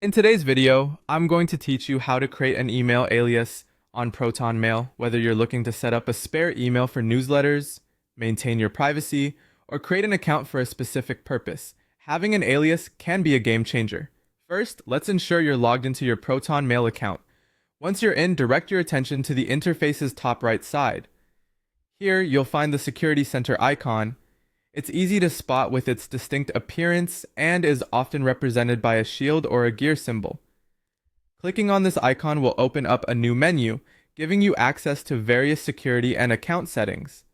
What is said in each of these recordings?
In today's video, I'm going to teach you how to create an email alias on Proton Mail, whether you're looking to set up a spare email for newsletters, maintain your privacy, or create an account for a specific purpose. Having an alias can be a game changer. First, let's ensure you're logged into your Proton Mail account. Once you're in, direct your attention to the interface's top right side. Here, you'll find the Security Center icon. It's easy to spot with its distinct appearance and is often represented by a shield or a gear symbol. Clicking on this icon will open up a new menu, giving you access to various security and account settings.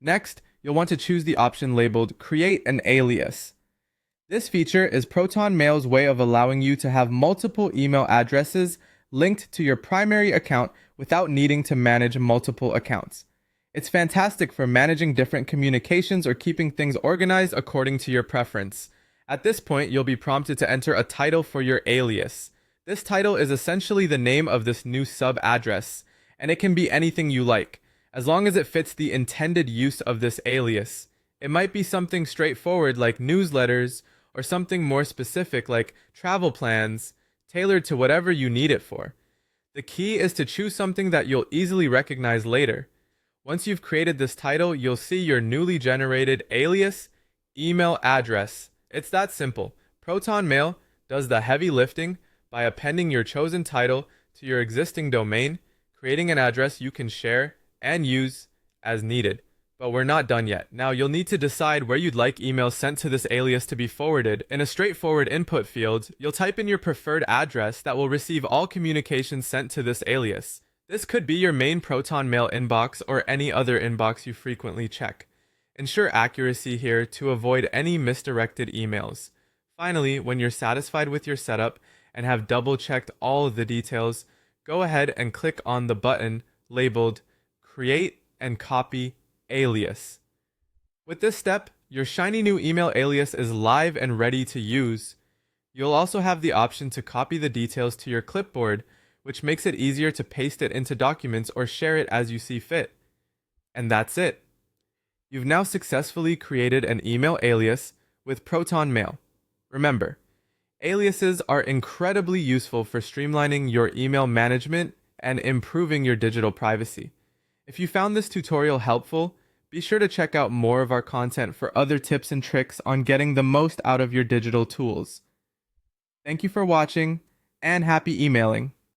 Next, you'll want to choose the option labeled Create an Alias. This feature is Proton Mail's way of allowing you to have multiple email addresses linked to your primary account without needing to manage multiple accounts. It's fantastic for managing different communications or keeping things organized according to your preference. At this point, you'll be prompted to enter a title for your alias. This title is essentially the name of this new sub-address, and it can be anything you like, as long as it fits the intended use of this alias. It might be something straightforward like newsletters, or something more specific like travel plans, tailored to whatever you need it for. The key is to choose something that you'll easily recognize later. Once you've created this title, you'll see your newly generated alias email address. It's that simple. Proton Mail does the heavy lifting by appending your chosen title to your existing domain, creating an address you can share and use as needed. But we're not done yet. Now you'll need to decide where you'd like emails sent to this alias to be forwarded. In a straightforward input field, you'll type in your preferred address that will receive all communications sent to this alias. This could be your main Proton Mail inbox or any other inbox you frequently check. Ensure accuracy here to avoid any misdirected emails. Finally, when you're satisfied with your setup and have double-checked all of the details, go ahead and click on the button labeled Create and Copy Alias. With this step, your shiny new email alias is live and ready to use. You'll also have the option to copy the details to your clipboard, which makes it easier to paste it into documents or share it as you see fit. And that's it. You've now successfully created an email alias with Proton Mail. Remember, aliases are incredibly useful for streamlining your email management and improving your digital privacy. If you found this tutorial helpful, be sure to check out more of our content for other tips and tricks on getting the most out of your digital tools. Thank you for watching, and happy emailing.